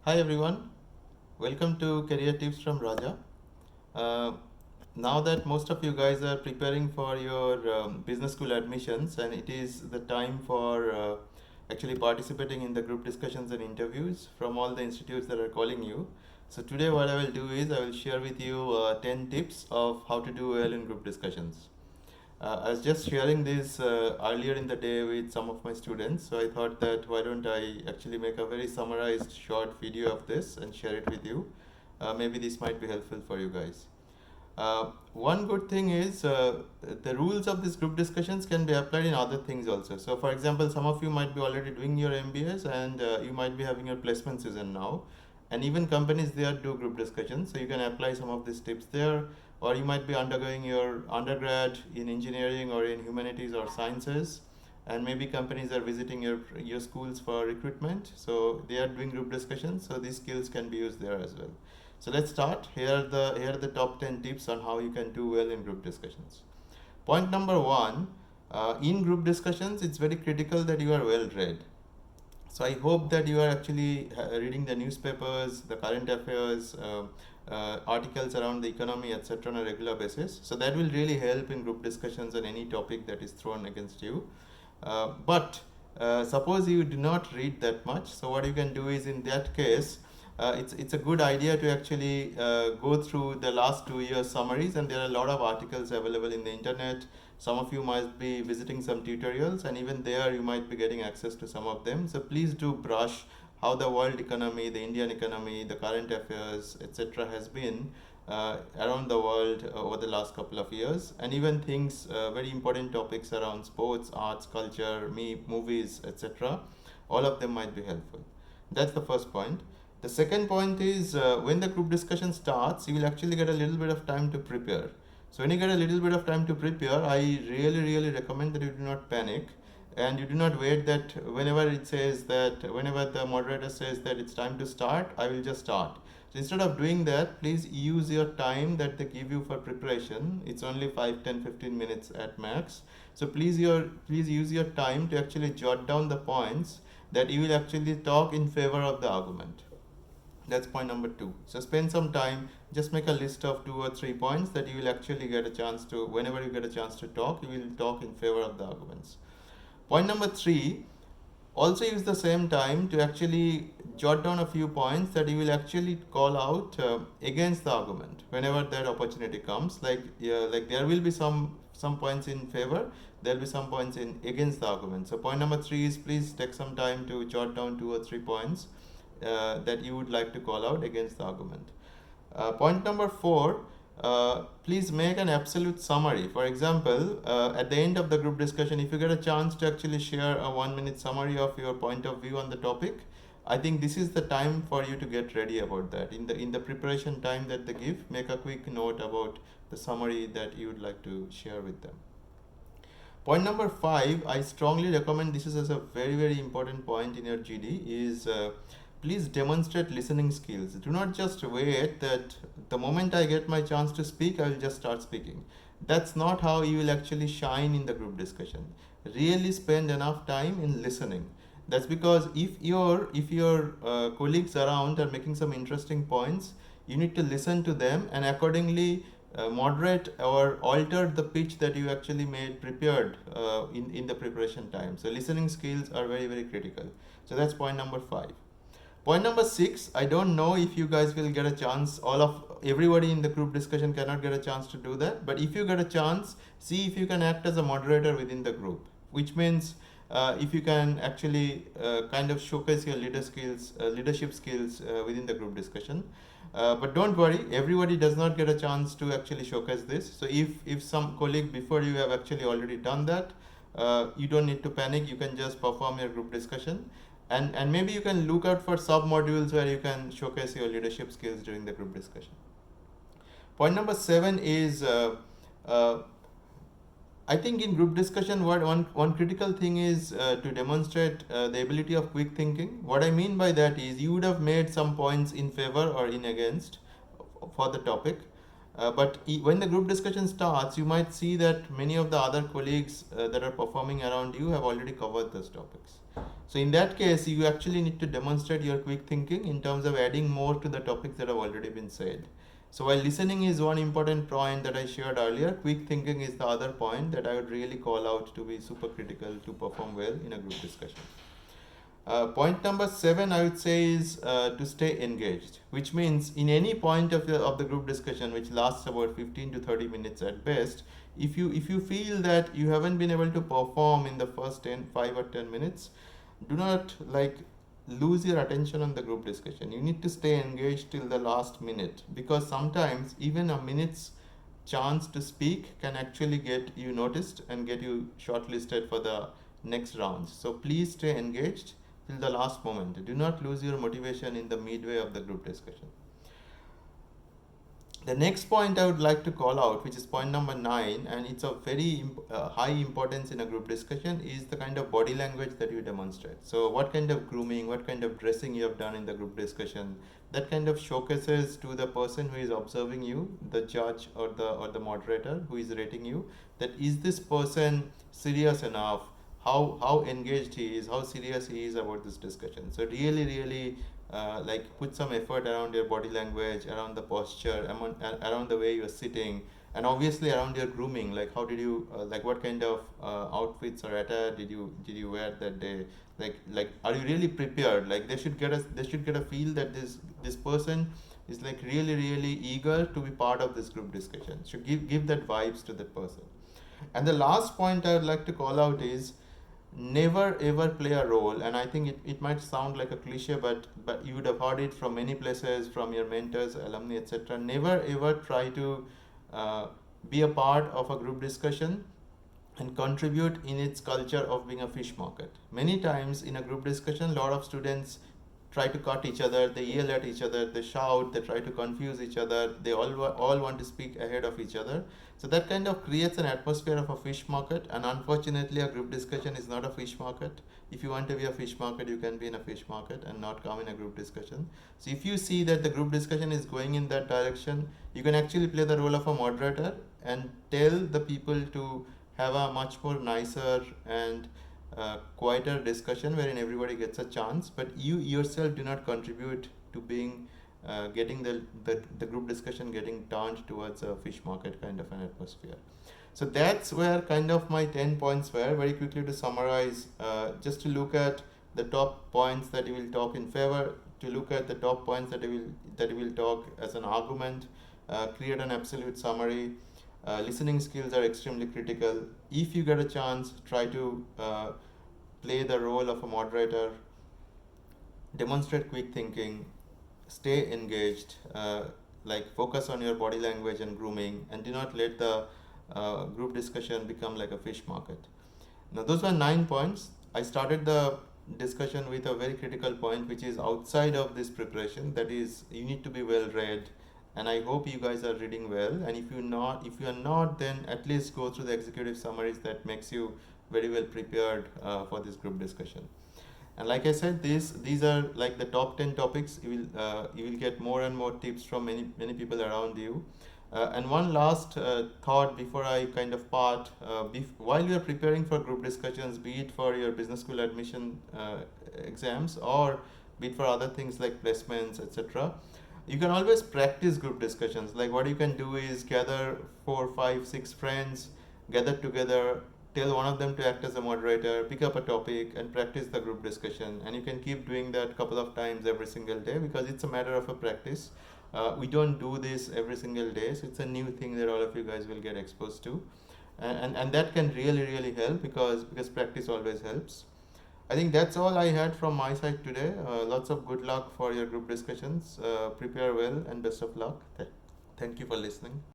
Hi everyone, welcome to Career Tips from Raja. Uh, now that most of you guys are preparing for your business school admissions and it is the time for actually participating in the group discussions and interviews from all the institutes that are calling you. So today what I will do is I will share with you 10 tips of how to do well in group discussions. I was just sharing this earlier in the day with some of my students, so I thought that why don't I actually make a very summarized short video of this and share it with you. Maybe this might be helpful for you guys. One good thing is the rules of these group discussions can be applied in other things also. So, for example, some of you might be already doing your MBAs and you might be having your placement season now. And even companies there do group discussions, so you can apply some of these tips there. Or you might be undergoing your undergrad in engineering or in humanities or sciences, and maybe companies are visiting your schools for recruitment, so they are doing group discussions. So these skills can be used there as well. So let's start. Here are the top 10 tips on how you can do well in group discussions. Point number one, in group discussions, it's very critical that you are well read. So I hope that you are actually reading the newspapers, the current affairs, articles around the economy, etc., on a regular basis. So that will really help in group discussions on any topic that is thrown against you. But suppose you do not read that much. So what you can do is, in that case, it's a good idea to actually go through the last 2 years summaries, and there are a lot of articles available in the internet. Some of you might be visiting some tutorials, and even there you might be getting access to some of them. So please do brush how the world economy, the Indian economy, the current affairs, etc., has been around the world over the last couple of years, and even things, very important topics around sports, arts, culture, movies, etc. All of them might be helpful. That's the first point. The second point is when the group discussion starts, you will actually get a little bit of time to prepare. So when you get a little bit of time to prepare, I really recommend that you do not panic and you do not wait that whenever the moderator says that it's time to start, I will just start. So instead of doing that, please use your time that they give you for preparation. It's only 5, 10, 15 minutes at max. So please use your time to actually jot down the points that you will actually talk in favor of the argument. That's point number two. So spend some time, just make a list of 2 or 3 points that you will actually get a chance to, whenever you get a chance to talk, you will talk in favor of the arguments. Point number three, also use the same time to actually jot down a few points that you will actually call out against the argument whenever that opportunity comes. Like there will be some points in favor, there will be some points in against the argument. So point number three is, please take some time to jot down 2 or 3 points that you would like to call out against the argument. Point number four, please make an absolute summary. For example, at the end of the group discussion, if you get a chance to actually share a 1 minute summary of your point of view on the topic, I think this is the time for you to get ready about that. In the preparation time that they give, make a quick note about the summary that you would like to share with them. Point number five, I strongly recommend, this is as a very important point in your GD, is please demonstrate listening skills. Do not just wait that the moment I get my chance to speak, I will just start speaking. That's not how you will actually shine in the group discussion. Really spend enough time in listening. That's because if your colleagues around are making some interesting points, you need to listen to them and accordingly moderate or alter the pitch that you actually made prepared in the preparation time. So listening skills are very critical. So that's point number five. Point number six, I don't know if you guys will get a chance. Everybody in the group discussion cannot get a chance to do that. But if you get a chance, see if you can act as a moderator within the group, which means if you can actually kind of showcase your leadership skills within the group discussion. But don't worry, everybody does not get a chance to actually showcase this. So if some colleague before you have actually already done that, you don't need to panic. You can just perform your group discussion. And maybe you can look out for sub-modules where you can showcase your leadership skills during the group discussion. Point number seven is, I think in group discussion, one critical thing is to demonstrate the ability of quick thinking. What I mean by that is, you would have made some points in favor or in against for the topic. When the group discussion starts, you might see that many of the other colleagues that are performing around you have already covered those topics. So in that case, you actually need to demonstrate your quick thinking in terms of adding more to the topics that have already been said. So while listening is one important point that I shared earlier, quick thinking is the other point that I would really call out to be super critical to perform well in a group discussion. Point number 7, I would say, is to stay engaged, which means in any point of the group discussion, which lasts about 15 to 30 minutes at best, if you feel that you haven't been able to perform in the first 5 or 10 minutes, do not lose your attention on the group discussion. You need to stay engaged till the last minute, because sometimes even a minute's chance to speak can actually get you noticed and get you shortlisted for the next rounds. So please stay engaged till the last moment. Do not lose your motivation in the midway of the group discussion. The next point I would like to call out, which is point number 9, and it's of very high importance in a group discussion, is the kind of body language that you demonstrate. So what kind of grooming, what kind of dressing you have done in the group discussion, that kind of showcases to the person who is observing you, the judge or the moderator who is rating you, that is this person serious enough, how engaged he is, how serious he is about this discussion. So really put some effort around your body language, around the posture, around the way you're sitting, and obviously around your grooming. Like how did you what kind of outfits or attire did you wear that day? Are you really prepared? Like they should get a feel that this person is really eager to be part of this group discussion. Should give that vibes to that person. And the last point I would like to call out is never ever play a role. And I think it might sound like a cliche, but you would have heard it from many places, from your mentors, alumni, etc. Never ever try to uh, be a part of a group discussion and contribute in its culture of being a fish market. Many times in a group discussion, a lot of students try to cut each other, they yell at each other, they shout, they try to confuse each other, they all want to speak ahead of each other. So that kind of creates an atmosphere of a fish market, and unfortunately a group discussion is not a fish market. If you want to be a fish market, you can be in a fish market and not come in a group discussion. So if you see that the group discussion is going in that direction, you can actually play the role of a moderator and tell the people to have a much more nicer and quieter discussion wherein everybody gets a chance, but you yourself do not contribute to being getting the group discussion getting turned towards a fish market kind of an atmosphere. So that's where kind of my 10 points were. Very quickly to summarize, just to look at the top points that you will talk in favor, to look at the top points that you will talk as an argument, create an absolute summary. Listening skills are extremely critical. If you get a chance, try to play the role of a moderator, demonstrate quick thinking, stay engaged, focus on your body language and grooming, and do not let the group discussion become like a fish market. Now, those were 9 points. I started the discussion with a very critical point, which is outside of this preparation. That is, you need to be well read, and I hope you guys are reading well. And if you are not, then at least go through the executive summaries that makes you very well prepared for this group discussion. And like I said, these are like the top 10 topics. You will get more and more tips from many people around you. And one last thought before I kind of part. While you are preparing for group discussions, be it for your business school admission exams or be it for other things like placements, etc., you can always practice group discussions. Like what you can do is gather 4, 5, 6 friends, gather together, tell one of them to act as a moderator, pick up a topic and practice the group discussion. And you can keep doing that a couple of times every single day, because it's a matter of a practice. We don't do this every single day, so it's a new thing that all of you guys will get exposed to. And that can really help, because practice always helps. I think that's all I had from my side today. Lots of good luck for your group discussions. Prepare well and best of luck. Thank you for listening.